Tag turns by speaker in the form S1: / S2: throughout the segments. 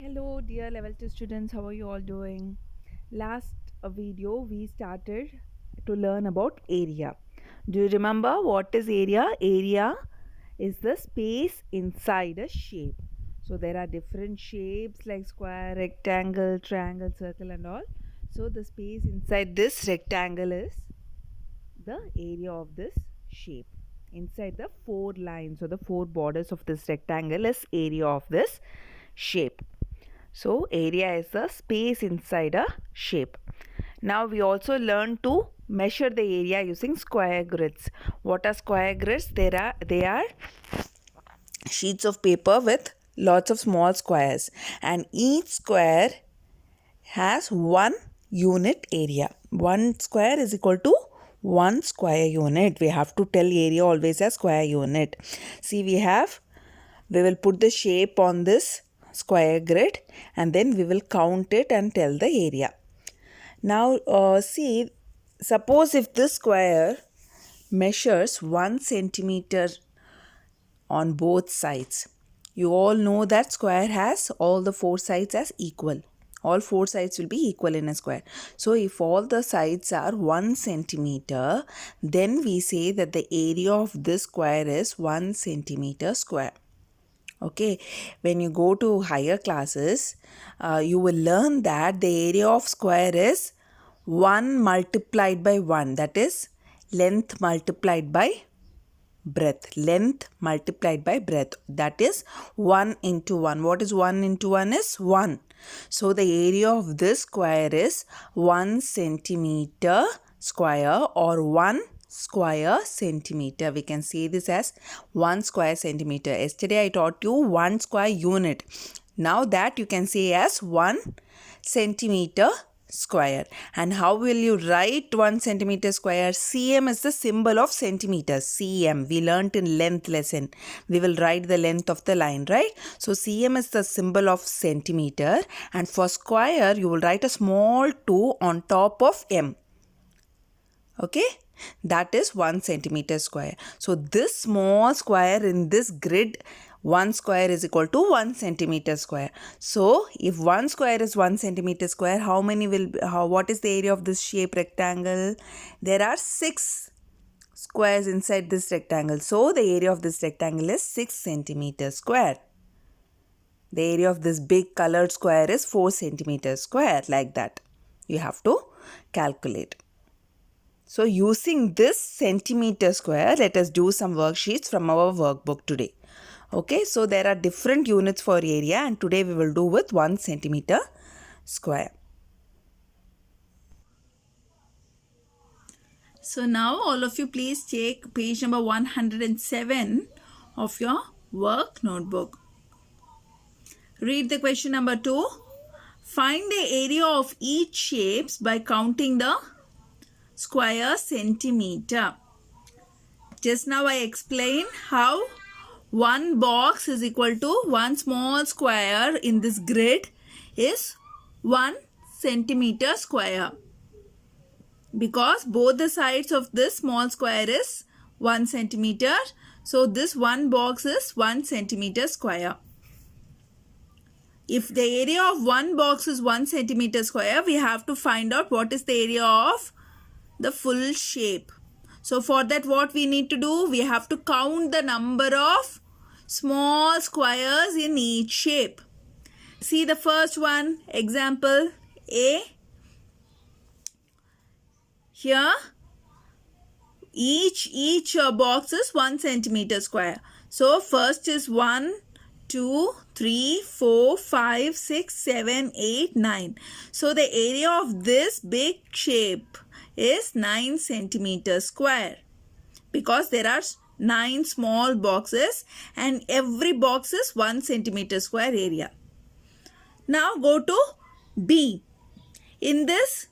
S1: Hello, dear level 2 students. How are you all doing? Last video we started to learn about area. Do you remember what is area? Area is the space inside a shape. So there are different shapes like square, rectangle, triangle, circle, and all. So the space inside this rectangle is the area of this shape. Inside the four lines or the four borders of this rectangle is area of this shape. So area is the space inside a shape. Now we also learn to measure the area using square grids. What are square grids? They are sheets of paper with lots of small squares, and each square has one unit area. One square is equal to one square unit. We have to tell area always as square unit. See, we will put the shape on this square grid and then we will count it and tell the area. Now see, suppose if this square measures 1 centimeter on both sides. You all know that square has all the four sides as equal. All four sides will be equal in a square. So if all the sides are 1 centimeter, then we say that the area of this square is 1 centimeter square. Okay, when you go to higher classes, you will learn that the area of square is 1 multiplied by 1. That is length multiplied by breadth. Length multiplied by breadth. That is 1 into 1. What is 1 into 1 is 1. So the area of this square is 1 centimeter square or 1 square centimeter. We can say this as 1 square centimeter. Yesterday I taught you 1 square unit. Now that you can say as 1 centimeter square. And how will you write 1 centimeter square? cm is the symbol of centimeters. cm we learnt in length lesson. We will write the length of the line, right? So cm is the symbol of centimeter, and for square you will write a small 2 on top of m. Okay, that is 1 centimeter square. So this small square in this grid, 1 square is equal to 1 centimeter square. So if 1 square is 1 centimeter square, what is the area of this shape rectangle? There are 6 squares inside this rectangle. So the area of this rectangle is 6 centimeter square. The area of this big colored square is 4 centimeter square, like that. You have to calculate. So using this centimeter square, let us do some worksheets from our workbook today. Okay, so there are different units for area, and today we will do with 1 centimeter square.
S2: So now all of you please take page number 107 of your work notebook. Read the question number 2. Find the area of each shapes by counting the square centimeter. Just now I explained how one box is equal to one small square in this grid is 1 centimeter square, because both the sides of this small square is 1 centimeter. So this one box is 1 centimeter square. If the area of one box is 1 centimeter square, we have to find out what is the area of the full shape. So for that, what we need to do? We have to count the number of small squares in each shape. See the first one, example A. Here, each box is 1 centimeter square. So first is 1, 2, 3, 4, 5, 6, 7, 8, 9. So the area of this big shape is 9 centimeter square, because there are 9 small boxes and every box is 1 centimeter square area. Now go to B. In this,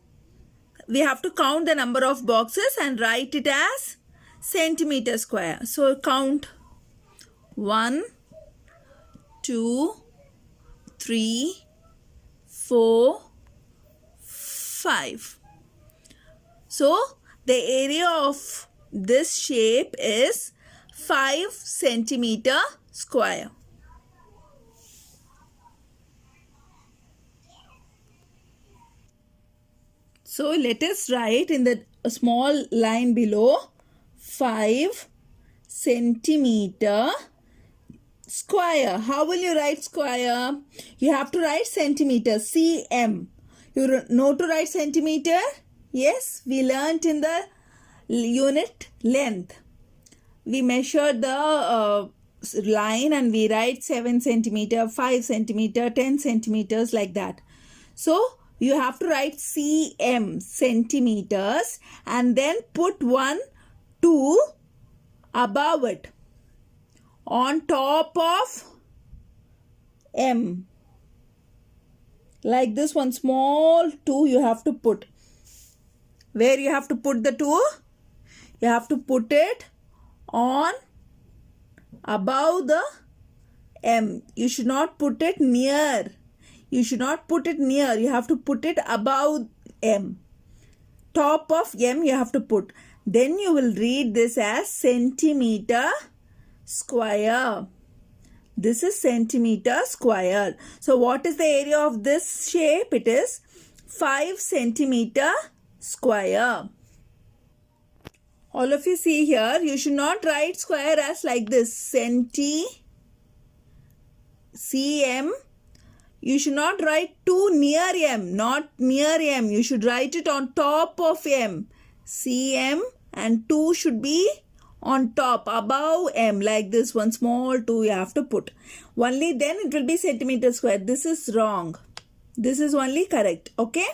S2: we have to count the number of boxes and write it as centimeter square. So count 1, 2, 3, 4, 5. So the area of this shape is 5 centimeter square. So let us write in the small line below 5 centimeter square. How will you write square? You have to write centimeter, cm. You know to write centimeter? Yes, we learnt in the unit length. We measure the line and we write 7 centimeter, 5 centimeter, 10 centimeters like that. So you have to write cm, centimeters, and then put 1, 2 above it on top of m. Like this, one small 2 you have to put. Where you have to put the 2? You have to put it on above the m. You should not put it near. You should not put it near. You have to put it above m. Top of m you have to put. Then you will read this as centimeter square. This is centimeter square. So what is the area of this shape? It is 5 centimeter square. All of you see here, you should not write square as like this. cm. You should not write 2 near m, not near m. You should write it on top of m. cm and 2 should be on top, above m, like this. One small 2 you have to put. Only then it will be centimeter square. This is wrong. This is only correct. Okay?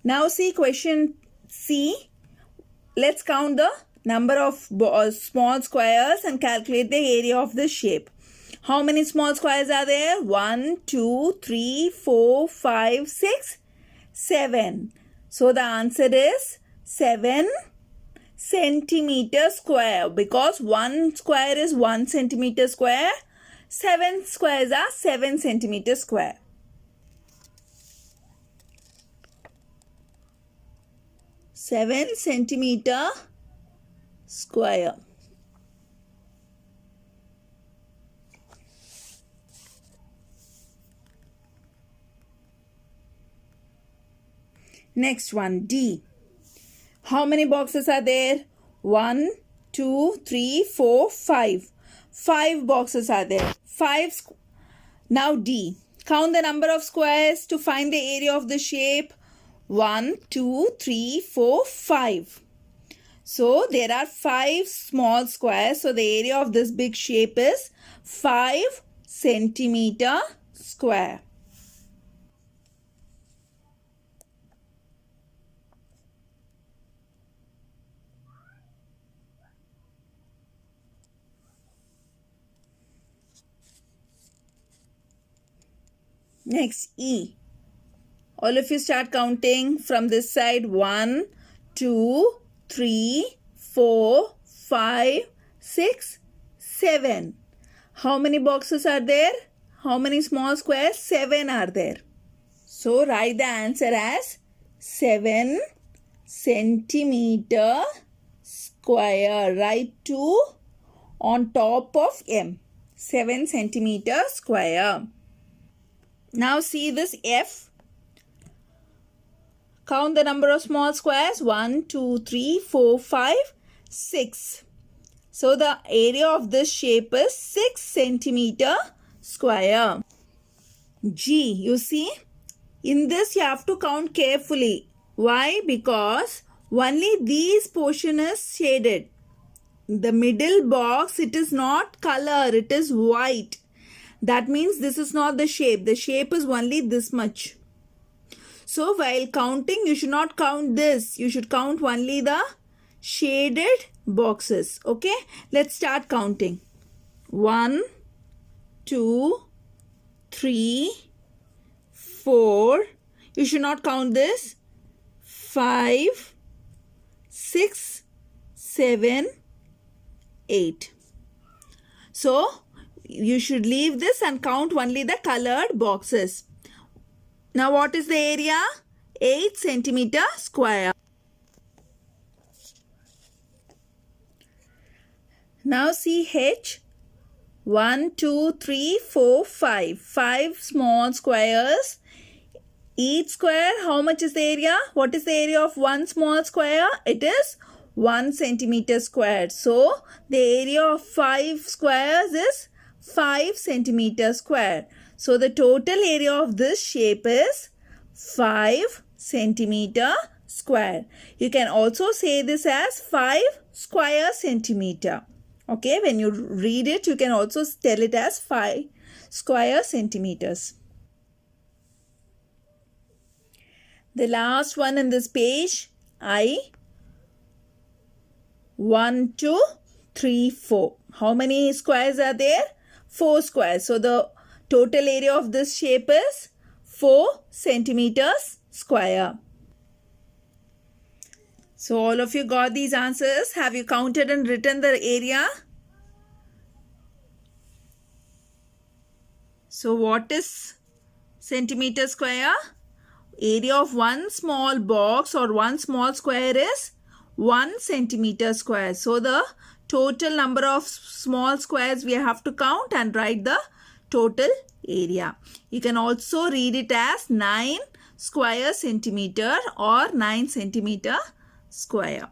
S2: Now see question C. Let's count the number of small squares and calculate the area of this shape. How many small squares are there? 1, 2, 3, 4, 5, 6, 7. So the answer is 7 centimeter square, because 1 square is 1 centimeter square. 7 squares are 7 centimeter square. Seven centimeter square. Next one, D. How many boxes are there? 1, 2, 3, 4, 5. 5 boxes are there. Now D. Count the number of squares to find the area of the shape. 1, 2, 3, 4, 5. So there are 5 small squares. So the area of this big shape is 5 centimeter square. Next, E. All of you start counting from this side. 1, 2, 3, 4, 5, 6, 7. How many boxes are there? How many small squares? 7 are there. So write the answer as 7 centimeter square. Write 2 on top of M. 7 centimeter square. Now see this F. Count the number of small squares. 1, 2, 3, 4, 5, 6. So the area of this shape is 6 centimeter square. G, you see, in this you have to count carefully. Why? Because only this portion is shaded. The middle box, it is not color, it is white. That means this is not the shape. The shape is only this much. So while counting, you should not count this. You should count only the shaded boxes. Okay, let's start counting. 1, 2, 3, 4. You should not count this. 5, 6, 7, 8. So you should leave this and count only the colored boxes. Now what is the area? 8 centimeter square. Now see H. 1, 2, 3, 4, 5. 5 small squares Each square, how much is the area? What is the area of one small square? It is 1 centimeter squared. So, the area of 5 squares is 5 centimeter square. So, the total area of this shape is 5 centimeter square. You can also say this as 5 square centimeter. Okay, when you read it, you can also tell it as 5 square centimeters. The last one in this page, 1, 2, 3, 4. How many squares are there? 4 squares. So the total area of this shape is 4 centimeters square. So all of you got these answers. Have you counted and written the area? So what is centimeter square? Area of one small box or one small square is 1 centimeter square. So the total number of small squares we have to count and write the total area. You can also read it as 9 square centimeter or 9 centimeter square.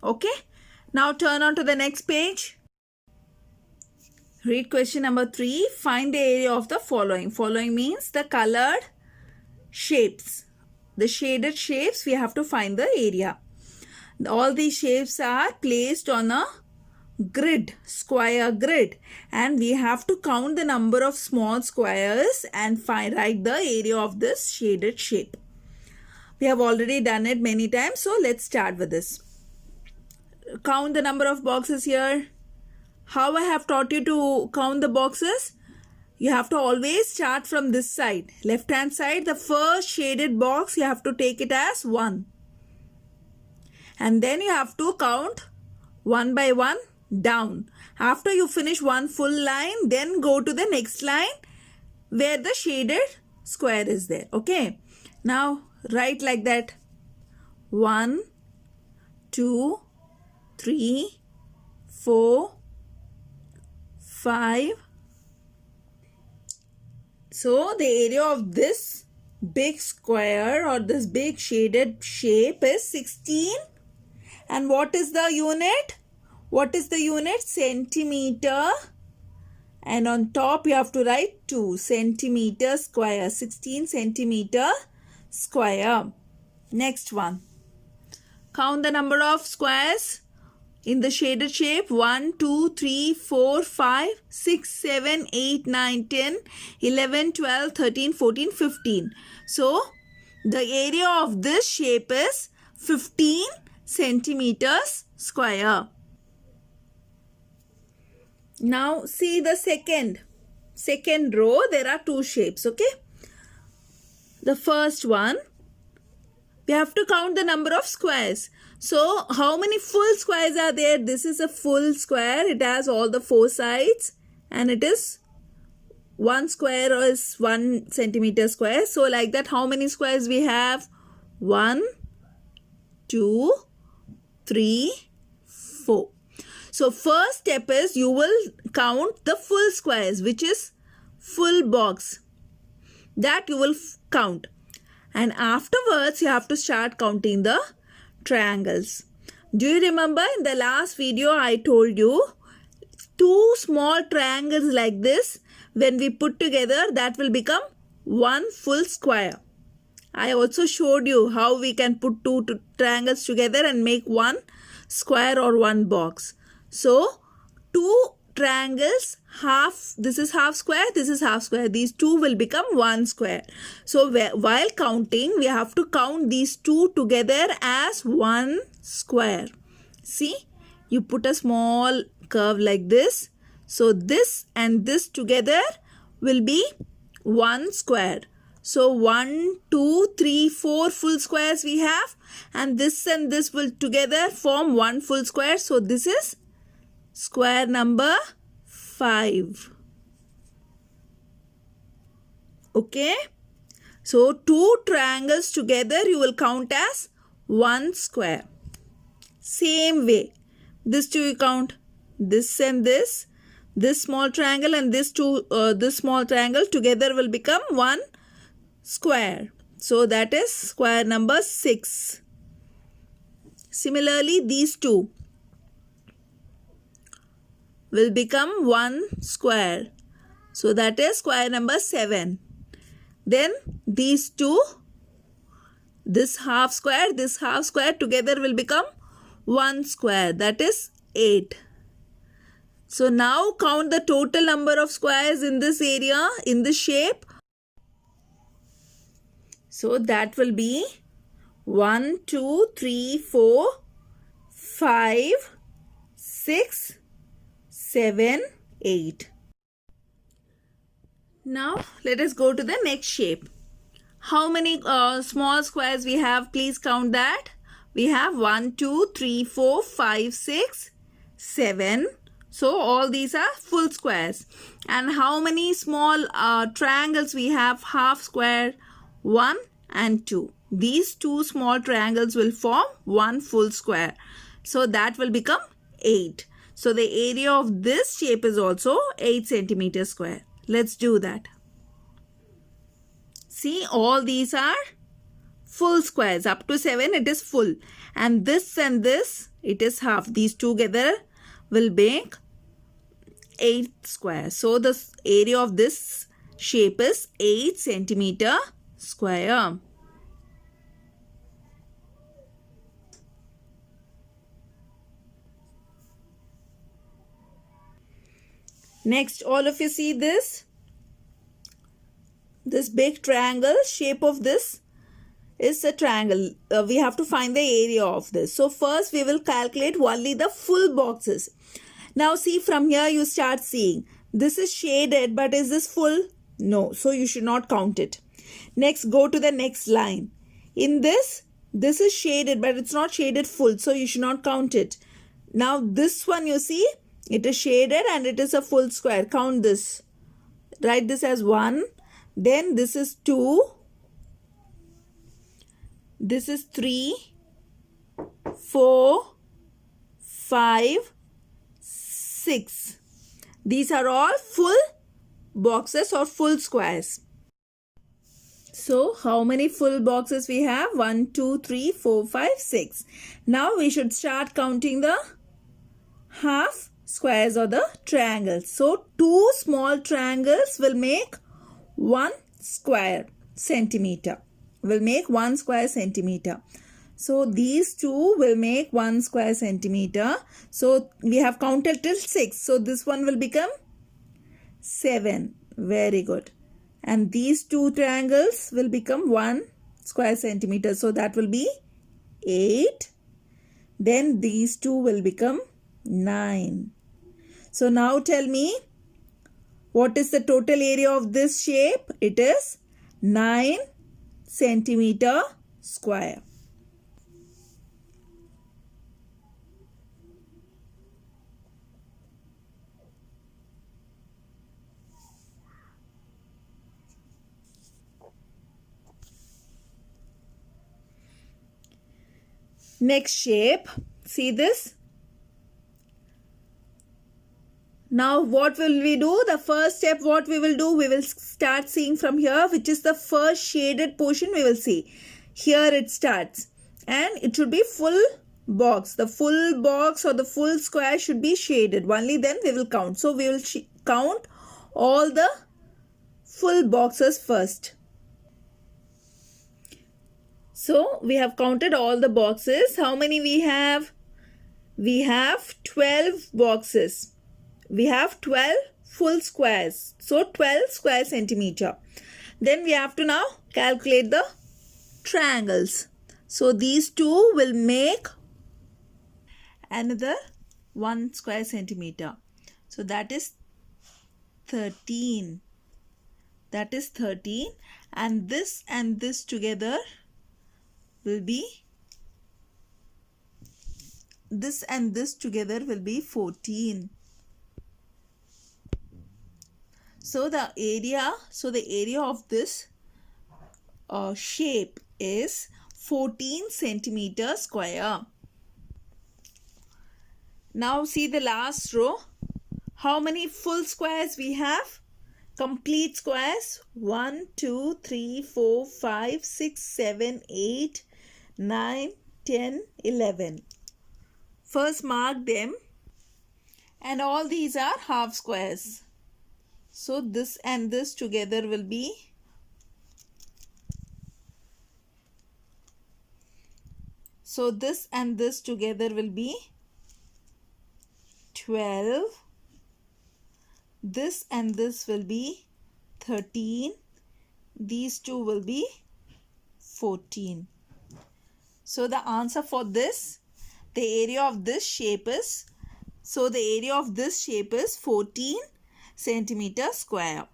S2: Okay. Now turn on to the next page. Read question number 3. Find the area of the following. Following means the colored shapes. The shaded shapes, we have to find the area. All these shapes are placed on a grid, square grid, and we have to count the number of small squares and write the area of this shaded shape. We have already done it many times, so let's start with this. Count the number of boxes here. How I have taught you to count the boxes? You have to always start from this side. Left hand side, the first shaded box, you have to take it as 1. And then you have to count one by one down. After you finish one full line, then go to the next line where the shaded square is there. Okay. Now write like that. 1, 2, 3, 4, 5. So the area of this big square or this big shaded shape is 16. And what is the unit? What is the unit? Centimeter. And on top you have to write 2 centimeter square. 16 centimeter square. Next one. Count the number of squares in the shaded shape. 1, 2, 3, 4, 5, 6, 7, 8, 9, 10, 11, 12, 13, 14, 15. So the area of this shape is 15 centimeters square. Now see the second row. There are 2 shapes. Okay. The first one, we have to count the number of squares. So how many full squares are there? This is a full square. It has all the 4 sides and it is 1 square is 1 centimeter square. So like that, how many squares we have? 1, 2, 3, 4. So first step is you will count the full squares, which is full box. That you will count. And afterwards you have to start counting the triangles. Do you remember in the last video I told you 2 small triangles like this, when we put together, that will become 1 full square. I also showed you how we can put 2 triangles together and make 1 square or 1 box. So 2 triangles, this is half square, this is half square. These 2 will become 1 square. So while counting, we have to count these 2 together as 1 square. See, you put a small curve like this. So this and this together will be 1 square. So 1, 2, 3, 4 full squares we have, and this will together form 1 full square. So this is square number 5. Okay. So 2 triangles together you will count as 1 square. Same way. This 2 you count. This and this small triangle and this small triangle together will become 1 square. So that is square number 6. Similarly, these two will become 1 square. So that is square number 7. Then these two, this half square together will become 1 square. That is 8. So now count the total number of squares in this area, in this shape. So that will be 1, 2, 3, 4, 5, 6, 7, 8. Now let us go to the next shape. How many small squares we have? Please count that. We have 1, 2, 3, 4, 5, 6, 7. So all these are full squares. And how many small triangles we have? Half square, 1 and 2. These two small triangles will form one full square. So that will become 8. So the area of this shape is also 8 centimeters square. Let's do that. See, all these are full squares. Up to 7 it is full. And this, it is half. These together will make 8 squares. So the area of this shape is 8 centimeter square. Next, all of you see this? This big triangle, shape of this is a triangle. We have to find the area of this. So first we will calculate only the full boxes. Now see, from here you start seeing. This is shaded, but is this full? No. So you should not count it. Next, go to the next line. In this is shaded, but it's not shaded full. So you should not count it. Now this one you see, it is shaded and it is a full square. Count this. Write this as 1. Then this is 2. This is 3, 4, 5, 6. These are all full boxes or full squares. So how many full boxes we have? 1, 2, 3, 4, 5, 6. Now we should start counting the half squares or the triangles. So 2 small triangles will make 1 square centimeter. Will make 1 square centimeter. So these two will make 1 square centimeter. So we have counted till 6. So this one will become 7. Very good. And these two triangles will become 1 square centimeter. So that will be 8. Then these two will become 9. So now tell me, what is the total area of this shape? It is 9 centimeter square. Next shape, see this? Now what will we do? The first step, what we will do, we will start seeing from here, which is the first shaded portion we will see. Here it starts and it should be full box. The full box or the full square should be shaded. Only then we will count. So we will count all the full boxes first. So we have counted all the boxes. How many we have? We have 12 boxes. We have 12 full squares. So 12 square centimeter. Then we have to now calculate the triangles. So these two will make another 1 square centimeter. So that is 13. That is 13. And this together will be, this and this together will be 14. So the area of this shape is 14 centimeter square. Now see the last row. How many full squares we have? complete squares 1, 2, 3, 4, 5, 6, 7, 8, 9, 10, 11. First mark them, and all these are half squares. So this and this together will be 12. This and this will be 13. These two will be 14. So the answer for this, the area of this shape is, 14 centimeter square.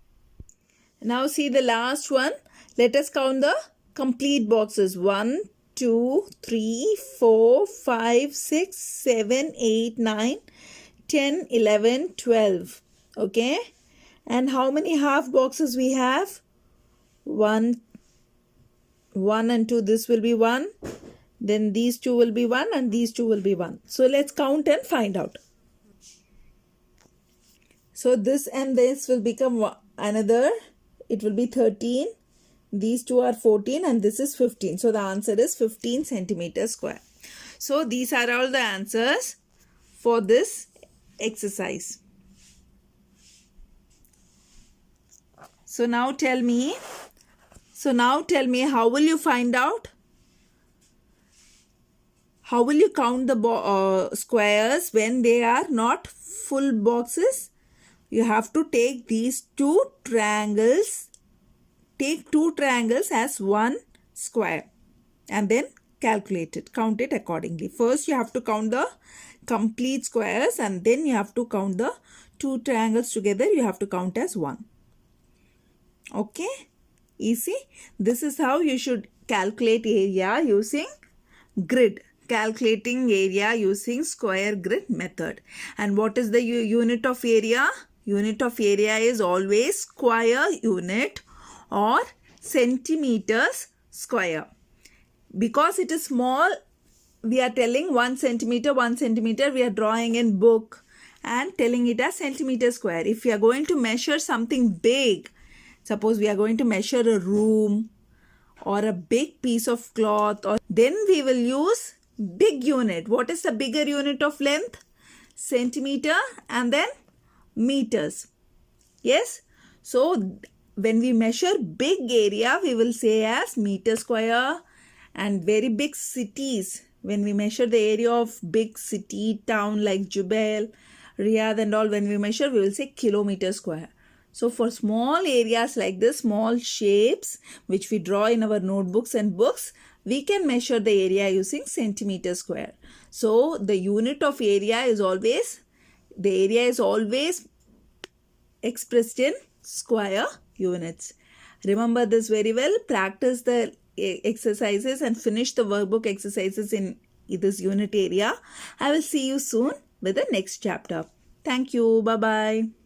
S2: Now see the last one. Let us count the complete boxes. 1, 2, 3, 4, 5, 6, 7, 8, 9, 10, 11, 12. Okay. And how many half boxes we have? 1 and 2. This will be 1. Then these two will be 1 and these two will be 1. So let's count and find out. So this and this will become another. It will be 13. These two are 14 and this is 15. So the answer is 15 centimeter square. So these are all the answers for this exercise. So now tell me how will you find out? How will you count the squares when they are not full boxes? You have to take these two triangles. Take two triangles as one square and then calculate it. Count it accordingly. First you have to count the complete squares and then you have to count the two triangles together. You have to count as one. Okay? Easy. This is how you should calculate area using grid. Calculating area using square grid method. And what is the unit of area? Unit of area is always square unit or centimeters square. Because it is small, we are telling 1 centimeter, we are drawing in book and telling it as centimeter square. If we are going to measure something big, suppose we are going to measure a room or a big piece of cloth, or then we will use big unit. What is the bigger unit of length? Centimeter and then meters. Yes. So when we measure big area, we will say as meter square. And very big cities, when we measure the area of big city town like Jubail, Riyadh and all, when we measure, we will say kilometer square. So for small areas like this, small shapes which we draw in our notebooks and books, we can measure the area using centimeter square. So the unit of area is always, the area is always expressed in square units. Remember this very well. Practice the exercises and finish the workbook exercises in this unit area. I will see you soon with the next chapter. Thank you. Bye-bye.